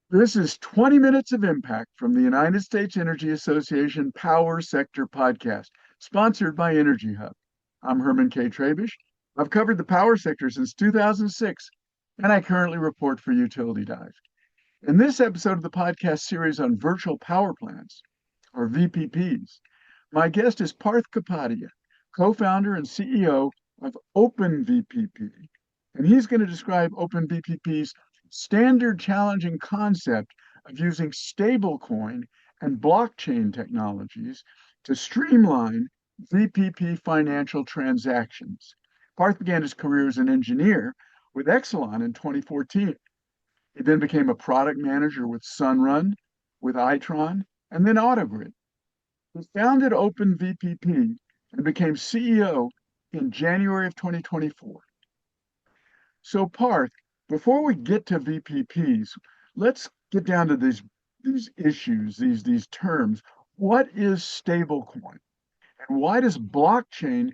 This is 20 Minutes of Impact from the United States Energy Association Power Sector Podcast, sponsored by Energy Hub. I'm Herman K. Trabish. I've covered the power sector since 2006, and I currently report for Utility Dive. In this episode of the podcast series on virtual power plants, or VPPs, my guest is Parth Kapadia, co-founder and CEO of OpenVPP, and he's going to describe OpenVPP's standard challenging concept of using stablecoin and blockchain technologies to streamline VPP financial transactions. Parth began his career as an engineer with Exelon in 2014. He then became a product manager with Sunrun, with Itron, and then AutoGrid. He founded OpenVPP and became CEO in January of 2024. So, Parth, before we get to VPPs, let's get down to these issues, these terms. What is stablecoin, and why does blockchain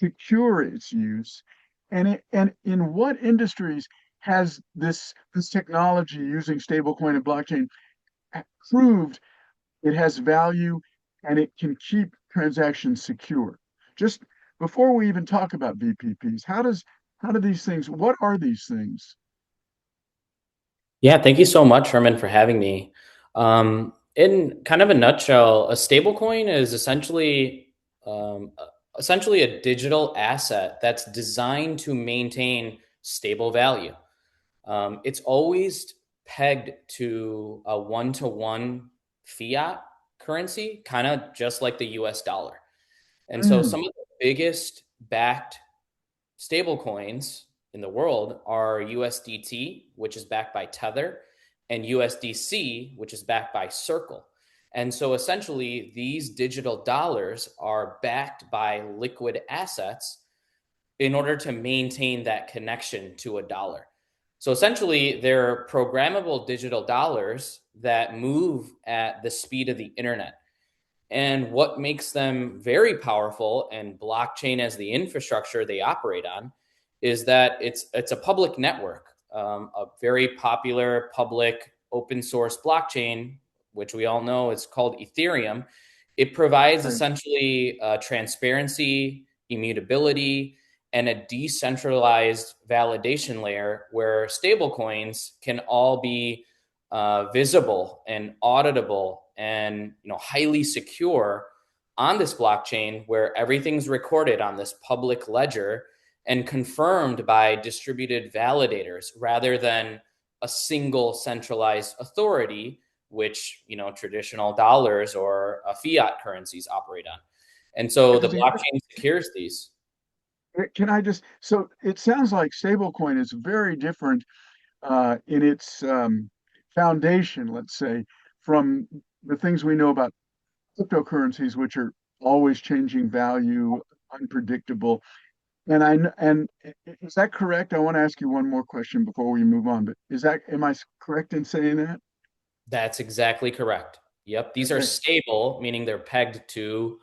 secure its use? And in what industries has this technology using stablecoin and blockchain proved it has value and it can keep transactions secure? Just before we even talk about VPPs, how do these things, what are these things? Yeah, thank you so much, Herman, for having me. In kind of a nutshell, a stablecoin is um, essentially a digital asset that's designed to maintain stable value. It's always pegged to a one-to-one fiat currency, kind of just like the US dollar. And so Mm, some of the biggest backed stable coins in the world are USDT, which is backed by Tether, and USDC, which is backed by Circle. And so essentially, these digital dollars are backed by liquid assets in order to maintain that connection to a dollar. So essentially, they're programmable digital dollars that move at the speed of the internet. And what makes them very powerful and blockchain as the infrastructure they operate on is that it's a public network, a very popular public open source blockchain, which we all know is called Ethereum. It provides right. essentially transparency, immutability, and a decentralized validation layer where stablecoins can all be visible and auditable and highly secure on this blockchain where everything's recorded on this public ledger and confirmed by distributed validators rather than a single centralized authority, which traditional dollars or fiat currencies operate on. And so the Because blockchain secures these. can I just, so it sounds like stablecoin is very different in its foundation, let's say, from the things we know about cryptocurrencies, which are always changing value, unpredictable. And is that correct? I want to ask you one more question before we move on, but am I correct in saying that? That's exactly correct. Yep. These are Okay. stable, meaning they're pegged to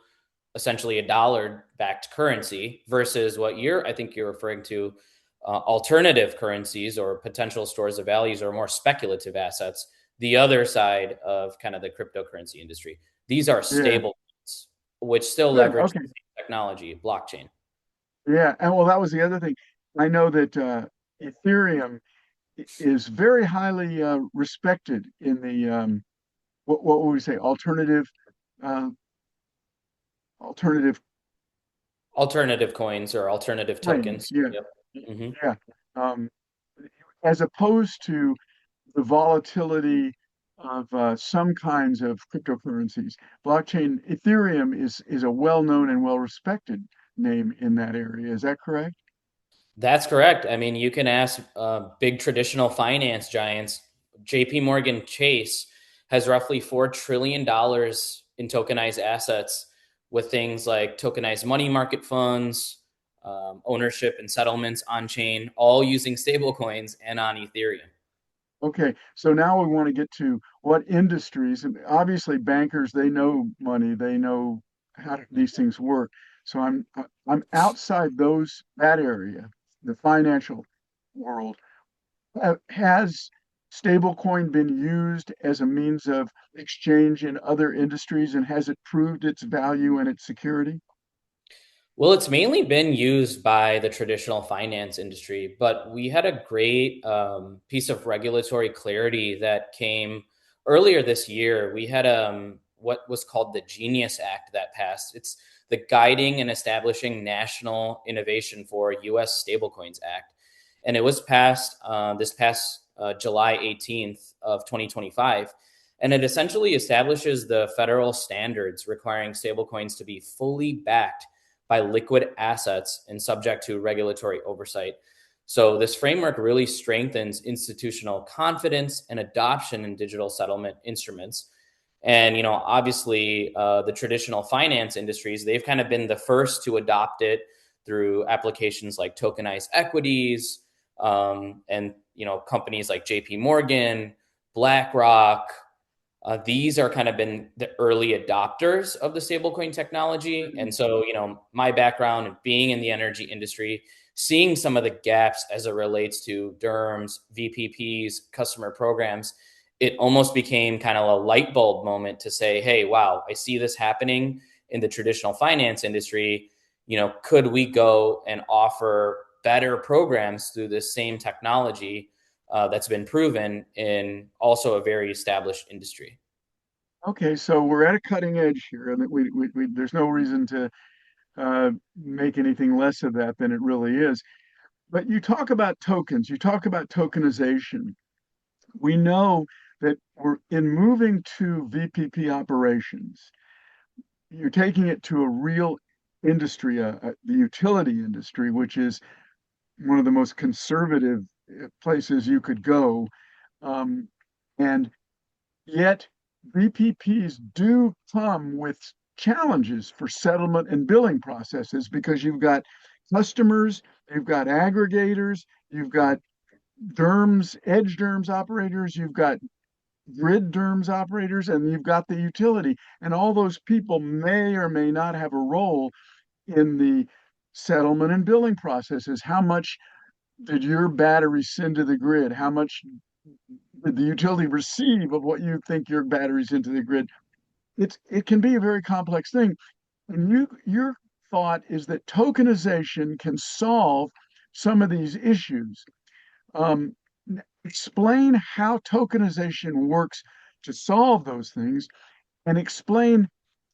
essentially a dollar backed currency versus what I think you're referring to, alternative currencies or potential stores of values or more speculative assets, the other side of kind of the cryptocurrency industry. These are Yeah. stable coins, which still Good. leverage Okay. the same technology, blockchain. Yeah. And well, that was the other thing. I know that Ethereum is very highly respected in the what would we say uh, alternative Alternative coins or alternative coins. tokens. Yeah. Yep. Hmm. Yeah. Um, as opposed to the volatility of some kinds of cryptocurrencies. Blockchain Ethereum is a well-known and well-respected name in that area. Is that correct? That's correct. I mean, you can ask big traditional finance giants. JP Morgan Chase has roughly $4 trillion in tokenized assets with things like tokenized money market funds, ownership and settlements on chain, all using stablecoins and on Ethereum. Okay, so now we want to get to what industries, and obviously bankers, they know money, they know how these things work. So I'm outside that area, the financial world. Has stablecoin been used as a means of exchange in other industries, and has it proved its value and its security? Well, it's mainly been used by the traditional finance industry, but we had a great piece of regulatory clarity that came earlier this year. We had what was called the Genius Act that passed. It's the Guiding and Establishing National Innovation for U.S. Stablecoins Act, and it was passed this past July 18th of 2025. And it essentially establishes the federal standards requiring stablecoins to be fully backed by liquid assets and subject to regulatory oversight. So this framework really strengthens institutional confidence and adoption in digital settlement instruments. And obviously, the traditional finance industries, they've kind of been the first to adopt it through applications like tokenized equities, and companies like J.P. Morgan, BlackRock. These are kind of been the early adopters of the stablecoin technology. And so, my background being in the energy industry, seeing some of the gaps as it relates to DERMs, VPPs, customer programs, it almost became kind of a light bulb moment to say, hey, wow, I see this happening in the traditional finance industry. Could we go and offer better programs through this same technology that's been proven in also a very established industry? Okay, so we're at a cutting edge here, and there's no reason to make anything less of that than it really is. But you talk about tokens, you talk about tokenization. We know that we're in moving to VPP operations. You're taking it to a real industry, the utility industry, which is one of the most conservative places you could go. And yet, VPPs do come with challenges for settlement and billing processes because you've got customers, you've got aggregators, you've got DERMS, edge DERMS operators, you've got grid DERMS operators, and you've got the utility. And all those people may or may not have a role in the settlement and billing processes. How much did your battery send to the grid? How much did the utility receive of what you think your batteries into the grid? It can be a very complex thing. And your thought is that tokenization can solve some of these issues. Um, Explain how tokenization works to solve those things, and explain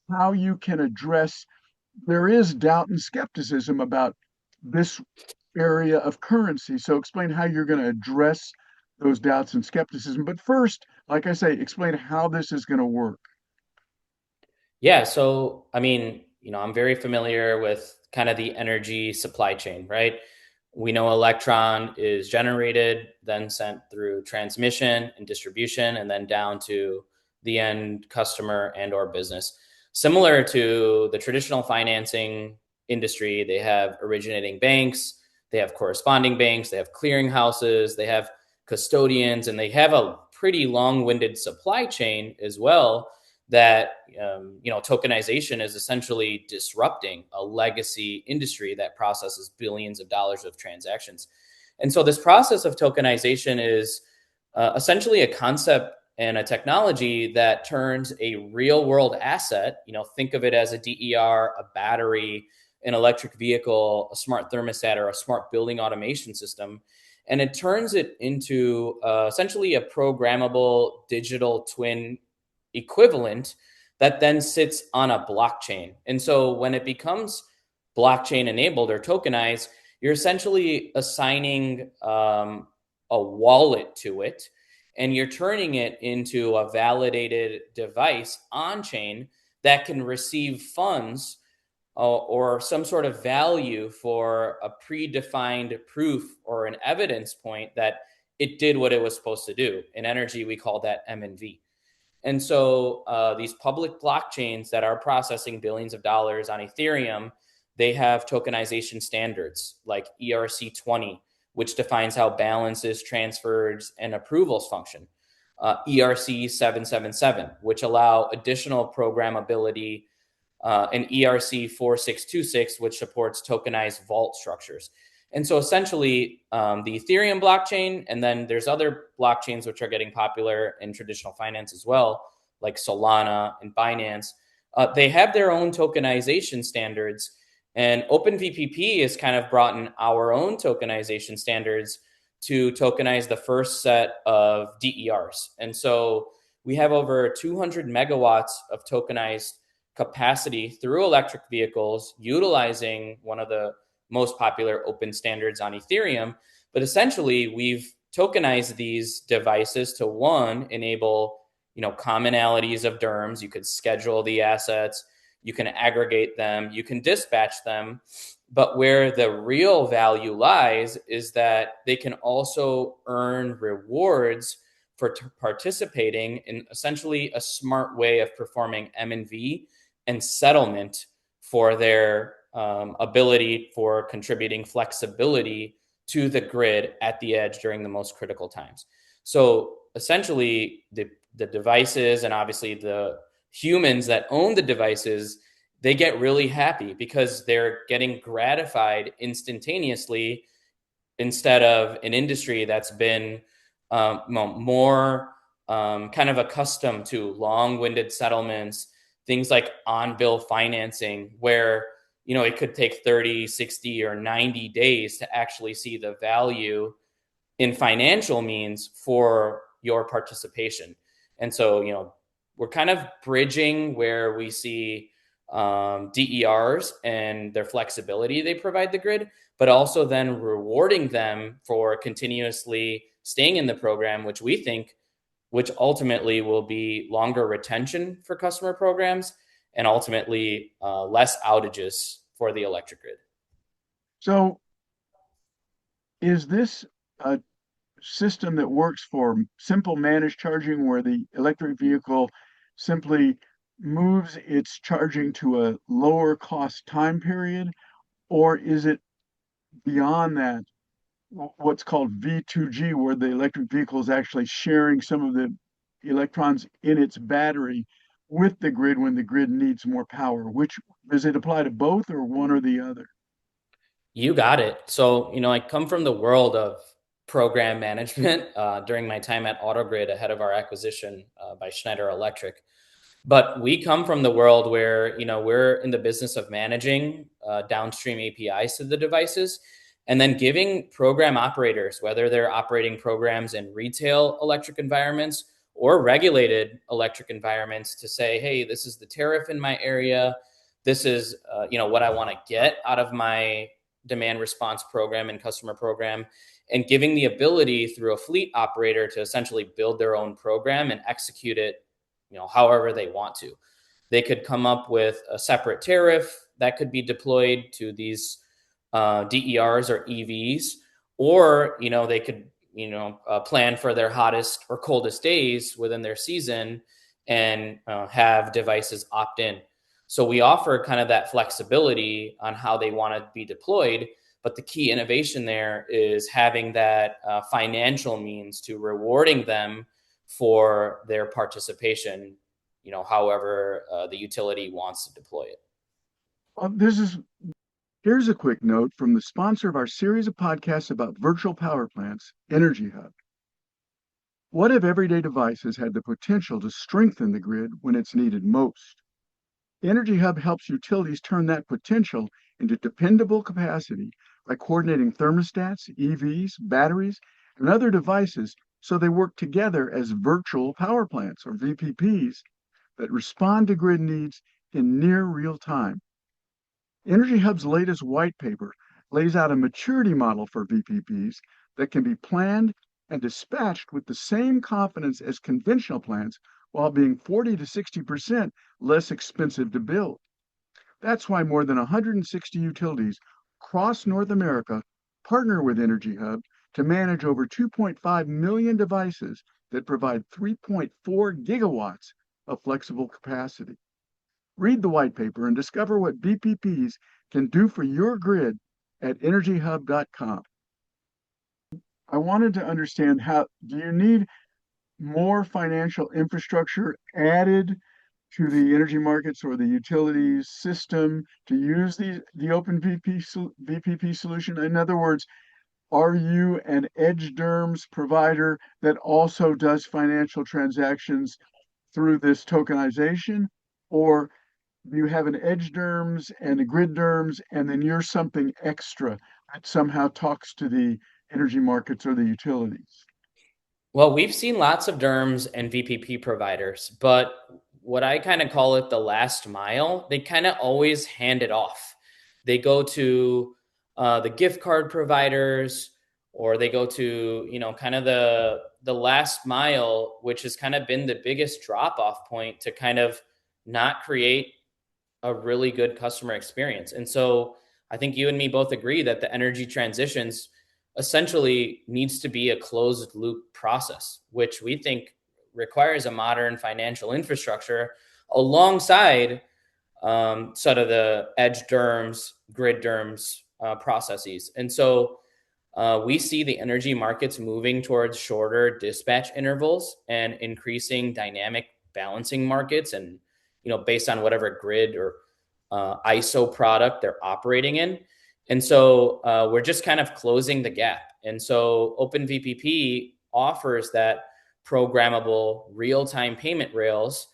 how you can address there is doubt and skepticism about this area of currency. So explain how you're going to address those doubts and skepticism. But first, like I say, explain how this is going to work. Yeah. So, I mean, I'm very familiar with kind of the energy supply chain, right? We know electron is generated, then sent through transmission and distribution, and then down to the end customer and or business. Similar to the traditional financing industry, they have originating banks, they have corresponding banks, they have clearing houses, they have custodians, and they have a pretty long-winded supply chain as well that tokenization is essentially disrupting a legacy industry that processes billions of dollars of transactions. And so this process of tokenization is essentially a concept and a technology that turns a real world asset, think of it as a DER, a battery, an electric vehicle, a smart thermostat, or a smart building automation system. And it turns it into essentially a programmable digital twin equivalent that then sits on a blockchain. And so when it becomes blockchain enabled or tokenized, you're essentially assigning a wallet to it, and you're turning it into a validated device on chain that can receive funds or some sort of value for a predefined proof or an evidence point that it did what it was supposed to do. In energy, we call that M&V. And so these public blockchains that are processing billions of dollars on Ethereum, they have tokenization standards like ERC20, which defines how balances, transfers, and approvals function. ERC 777, which allow additional programmability, and ERC 4626, which supports tokenized vault structures. And so essentially, the Ethereum blockchain, and then there's other blockchains which are getting popular in traditional finance as well, like Solana and Binance. They have their own tokenization standards, and OpenVPP has kind of brought in our own tokenization standards to tokenize the first set of DERs. And so we have over 200 megawatts of tokenized capacity through electric vehicles utilizing one of the most popular open standards on Ethereum. But essentially, we've tokenized these devices to, one, enable commonalities of DERMs. You could schedule the assets, you can aggregate them, you can dispatch them. But where the real value lies is that they can also earn rewards for participating in essentially a smart way of performing M&V and settlement for their ability for contributing flexibility to the grid at the edge during the most critical times. So essentially, the devices and obviously the humans that own the devices, they get really happy because they're getting gratified instantaneously instead of an industry that's been more kind of accustomed to long-winded settlements, things like on-bill financing, where it could take 30, 60, or 90 days to actually see the value in financial means for your participation. And so, we're kind of bridging where we see DERs and their flexibility they provide the grid, but also then rewarding them for continuously staying in the program, which ultimately will be longer retention for customer programs and ultimately less outages for the electric grid. So is this a system that works for simple managed charging where the electric vehicle simply moves its charging to a lower cost time period? Or is it beyond that, what's called V2G, where the electric vehicle is actually sharing some of the electrons in its battery with the grid when the grid needs more power? Which does it apply to both or one or the other? You got it. So, I come from the world of program management during my time at AutoGrid ahead of our acquisition by Schneider Electric. But we come from the world where, we're in the business of managing downstream APIs to the devices and then giving program operators, whether they're operating programs in retail electric environments or regulated electric environments, to say, hey, this is the tariff in my area. This is, what I want to get out of my demand response program and customer program, and giving the ability through a fleet operator to essentially build their own program and execute it however they want to. They could come up with a separate tariff that could be deployed to these DERs or EVs, or they could plan for their hottest or coldest days within their season and have devices opt in. So we offer kind of that flexibility on how they want to be deployed, but the key innovation there is having that financial means to rewarding them for their participation, however the utility wants to deploy it. Here's a quick note from the sponsor of our series of podcasts about virtual power plants, Energy Hub. What if everyday devices had the potential to strengthen the grid when it's needed most? Energy Hub helps utilities turn that potential into dependable capacity by coordinating thermostats, EVs, batteries, and other devices so they work together as virtual power plants, or VPPs, that respond to grid needs in near real time. Energy Hub's latest white paper lays out a maturity model for VPPs that can be planned and dispatched with the same confidence as conventional plants while being 40 to 60% less expensive to build. That's why more than 160 utilities across North America partner with Energy Hub to manage over 2.5 million devices that provide 3.4 gigawatts of flexible capacity. Read the white paper and discover what VPPs can do for your grid at energyhub.com. I wanted to understand, do you need more financial infrastructure added to the energy markets or the utilities system to use the open VPP solution? In other words, are you an edge DERMS provider that also does financial transactions through this tokenization? Or do you have an edge DERMS and a grid DERMS, and then you're something extra that somehow talks to the energy markets or the utilities? Well, we've seen lots of DERMs and VPP providers, but what I kind of call it the last mile, they kind of always hand it off. They go to the gift card providers, or they go to, kind of the last mile, which has kind of been the biggest drop off point to kind of not create a really good customer experience. And so I think you and me both agree that the energy transitions essentially needs to be a closed loop process, which we think requires a modern financial infrastructure alongside sort of the edge DERMS, grid DERMS processes. And so we see the energy markets moving towards shorter dispatch intervals and increasing dynamic balancing markets, and based on whatever grid or ISO product they're operating in. And so we're just kind of closing the gap. And so OpenVPP offers that programmable real-time payment rails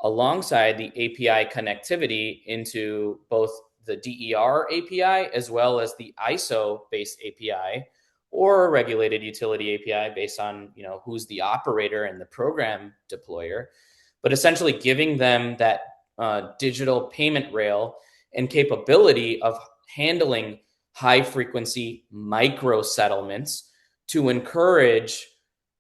alongside the API connectivity into both the DER API as well as the ISO-based API, or a regulated utility API based on who's the operator and the program deployer, but essentially giving them that digital payment rail and capability of handling high frequency micro settlements to encourage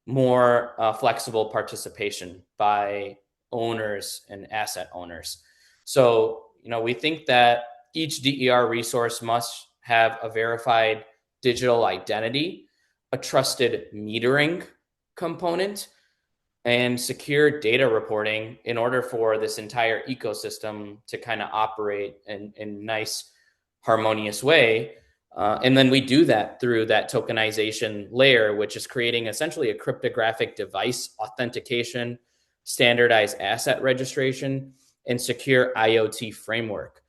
more flexible participation by owners and asset owners. So, we think that each DER resource must have a verified digital identity, a trusted metering component, and secure data reporting in order for this entire ecosystem to kind of operate in a nice, harmonious way. And then we do that through that tokenization layer, which is creating essentially a cryptographic device authentication, standardized asset registration, and secure IoT framework,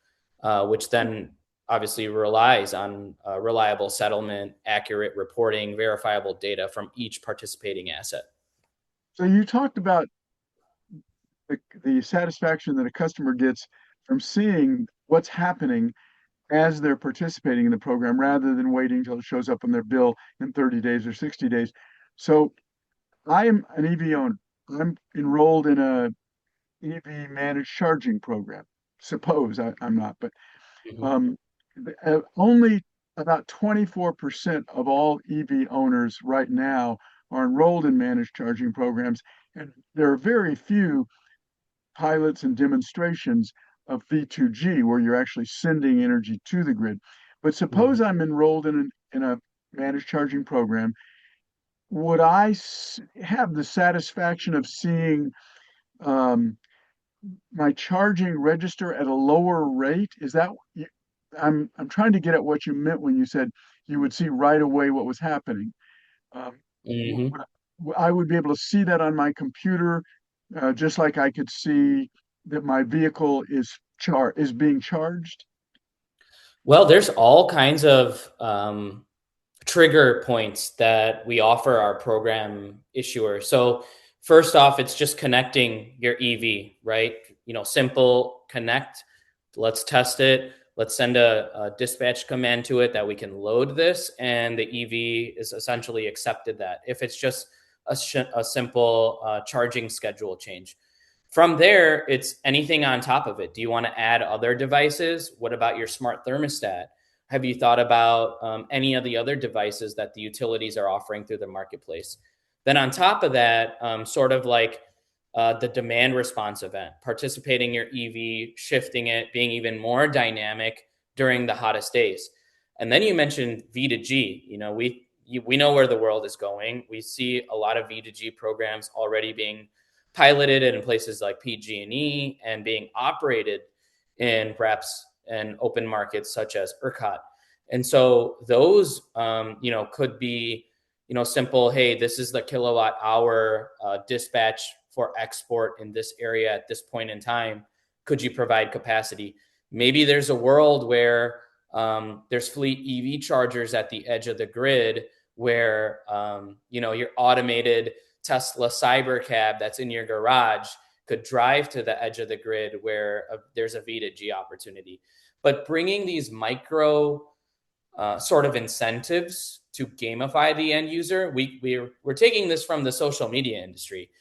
which then obviously relies on reliable settlement, accurate reporting, verifiable data from each participating asset. So you talked about the satisfaction that a customer gets from seeing what's happening as they're participating in the program rather than waiting until it shows up on their bill in 30 days or 60 days. So I am an EV owner. I'm enrolled in a EV managed charging program. Suppose I'm not, but um, only about 24% of all EV owners right now are enrolled in managed charging programs, and there are very few pilots and demonstrations of V2G where you're actually sending energy to the grid. But suppose I'm enrolled in a managed charging program, would I have the satisfaction of seeing my charging register at a lower rate? Is that I'm trying to get at what you meant when you said you would see right away what was happening. Um, Mm-hmm. I would be able to see that on my computer, just like I could see that my vehicle is being charged. Well, there's all kinds of trigger points that we offer our program issuer. So first off, it's just connecting your EV, right? Simple connect. Let's test it. Let's send a dispatch command to it that we can load this, and the EV is essentially accepted that. If it's just a simple charging schedule change. From there, it's anything on top of it. Do you want to add other devices? What about your smart thermostat? Have you thought about any of the other devices that the utilities are offering through the marketplace? Then on top of that, sort of like the demand response event, participating your EV, shifting it, being even more dynamic during the hottest days. And then you mentioned V2G. We know where the world is going. We see a lot of V2G programs already being piloted in places like PG&E and being operated in perhaps in open markets such as ERCOT. And so those, could be, simple, hey, this is the kilowatt hour dispatch for export in this area at this point in time. Could you provide capacity? Maybe there's a world where there's fleet EV chargers at the edge of the grid where, your automated Tesla Cybercab that's in your garage could drive to the edge of the grid where there's a V2G opportunity. But bringing these micro sort of incentives to gamify the end user, we're taking this from the social media industry.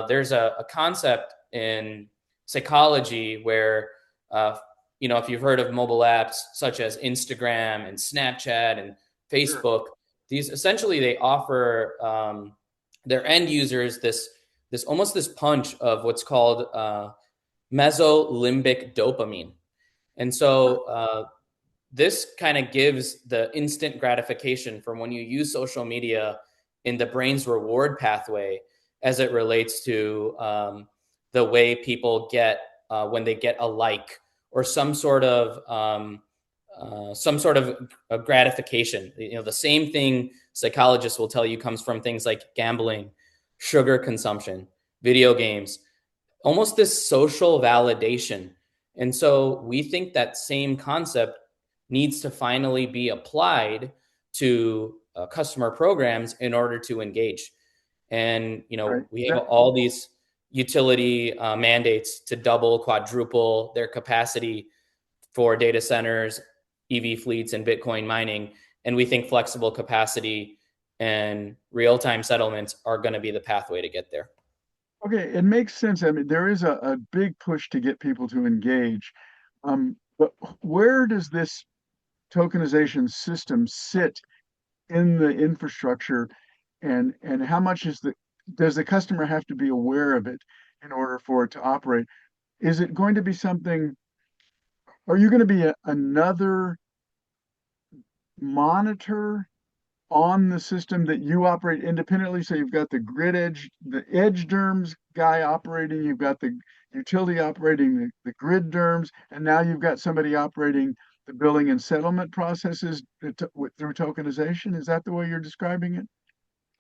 There's a concept in psychology where, if you've heard of mobile apps such as Instagram and Snapchat and Facebook, these essentially they offer their end users this almost this punch of what's called mesolimbic dopamine. And so this kind of gives the instant gratification from when you use social media in the brain's reward pathway as it relates to the way people get when they get a like or some sort of a gratification. The same thing psychologists will tell you comes from things like gambling, sugar consumption, video games, almost this social validation. And so we think that same concept needs to finally be applied to customer programs in order to engage. And, we have all these utility mandates to double, quadruple their capacity for data centers, EV fleets, and Bitcoin mining. And we think flexible capacity and real-time settlements are going to be the pathway to get there. Okay, it makes sense. I mean, there is a big push to get people to engage. But where does this tokenization system sit in the infrastructure, and how much does the customer have to be aware of it in order for it to operate? Is it going to be something, are you going to be another monitor on the system that you operate independently? So you've got the edge DERMS guy operating, you've got the utility operating the grid DERMS, and now you've got somebody operating the billing and settlement processes through tokenization. Is that the way you're describing it?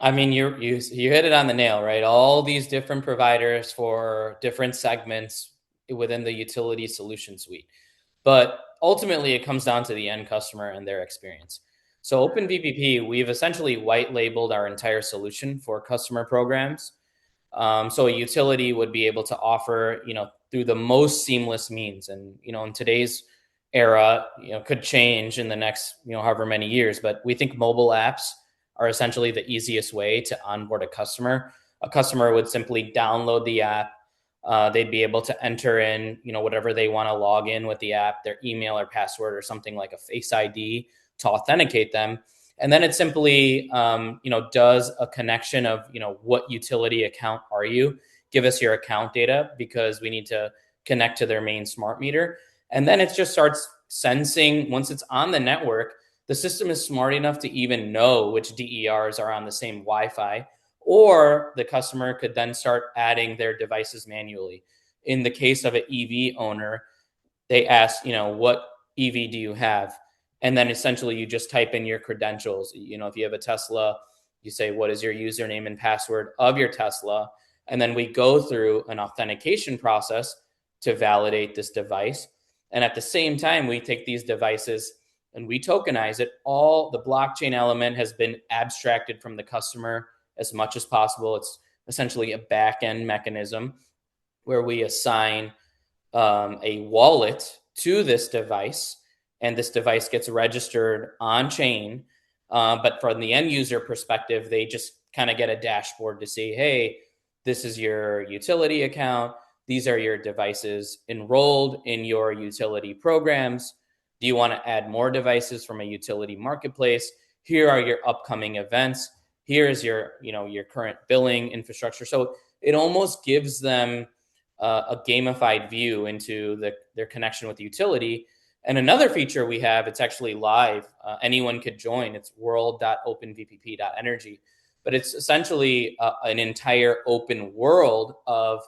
I mean, you hit it on the nail, right? All these different providers for different segments within the utility solution suite. But ultimately, it comes down to the end customer and their experience. So OpenVPP, we've essentially white labeled our entire solution for customer programs. So a utility would be able to offer, through the most seamless means. And, in today's era, could change in the next, however many years. But we think mobile apps are essentially the easiest way to onboard a customer. A customer would simply download the app. They'd be able to enter in, whatever they want to log in with the app, their email or password or something like a Face ID to authenticate them. And then it simply, does a connection of, what utility account are you? Give us your account data because we need to connect to their main smart meter. And then it just starts sensing, once it's on the network, the system is smart enough to even know which DERs are on the same Wi-Fi, or the customer could then start adding their devices manually. In the case of an EV owner, they ask, what EV do you have? And then essentially you just type in your credentials. If you have a Tesla, you say, what is your username and password of your Tesla? And then we go through an authentication process to validate this device. And at the same time, we take these devices and we tokenize it. All the blockchain element has been abstracted from the customer as much as possible. It's essentially a back-end mechanism where we assign a wallet to this device, and this device gets registered on chain. But from the end user perspective, they just kind of get a dashboard to see, hey, this is your utility account. These are your devices enrolled in your utility programs. Do you want to add more devices from a utility marketplace? Here are your upcoming events. Here's your current billing infrastructure. So it almost gives them a gamified view into their connection with the utility. And another feature we have, it's actually live. Anyone could join. It's world.openvpp.energy. But it's essentially an entire open world of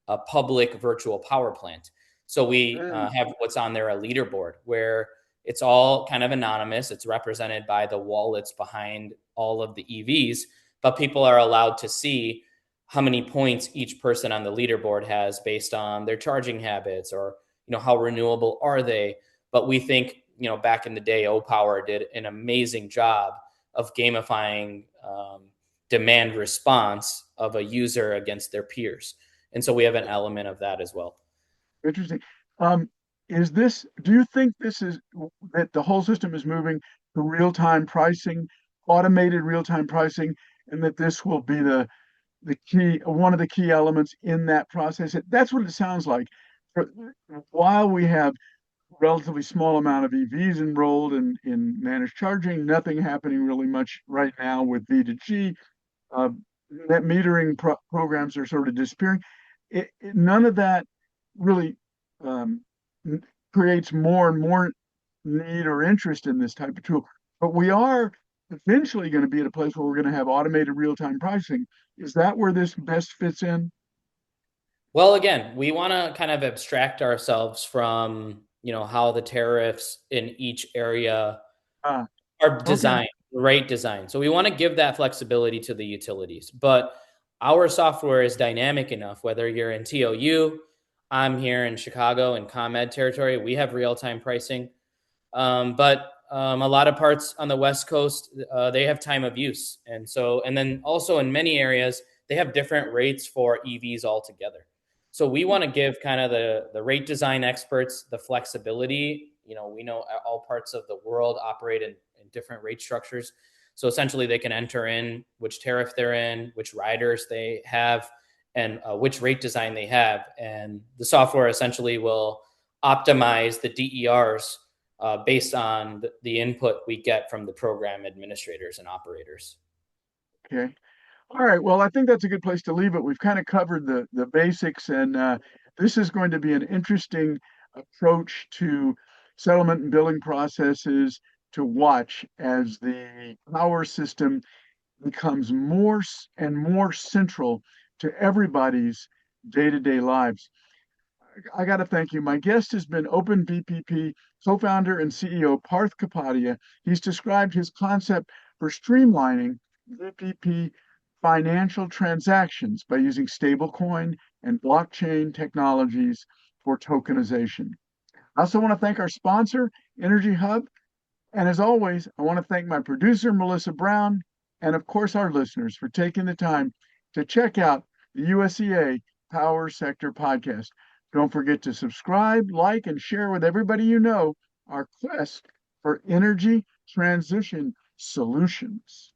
a public virtual power plant. So we have what's on there, a leaderboard, where it's all kind of anonymous. It's represented by the wallets behind all of the EVs, but people are allowed to see how many points each person on the leaderboard has based on their charging habits, or how renewable are they. But we think back in the day, OPower did an amazing job of gamifying demand response of a user against their peers, and so we have an element of that as well. Interesting. Do you think this is that the whole system is moving to real-time pricing, automated real-time pricing, and that this will be one of the key elements in that process? That's what it sounds like. While we have relatively small amount of EVs enrolled in managed charging, nothing happening really much right now with V2G. Net metering programs are sort of disappearing. None of that really um, creates more and more need or interest in this type of tool. But we are eventually going to be at a place where we're going to have automated real-time pricing. Is that where this best fits in? Well, again, we want to kind of abstract ourselves from, how the tariffs in each area are designed, okay. Rate design. So we want to give that flexibility to the utilities. But our software is dynamic enough, whether you're in TOU, I'm here in Chicago in ComEd territory, we have real-time pricing. But a lot of parts on the West Coast, they have time of use. And then also in many areas, they have different rates for EVs altogether. So we want to give kind of the rate design experts the flexibility. We know all parts of the world operate in different rate structures. So essentially they can enter in which tariff they're in, which riders they have, and which rate design they have. And the software essentially will optimize the DERs based on the input we get from the program administrators and operators. Okay. All right. Well, I think that's a good place to leave it. We've kind of covered the basics, and this is going to be an interesting approach to settlement and billing processes to watch as the power system becomes more and more central to everybody's day-to-day lives. I got to thank you. My guest has been OpenVPP co-founder and CEO Parth Kapadia. He's described his concept for streamlining VPP financial transactions by using stablecoin and blockchain technologies for tokenization. I also want to thank our sponsor, Energy Hub. And as always, I want to thank my producer, Melissa Brown, and of course, our listeners for taking the time to check out the USEA Power Sector Podcast. Don't forget to subscribe, like, and share with everybody you know our quest for energy transition solutions.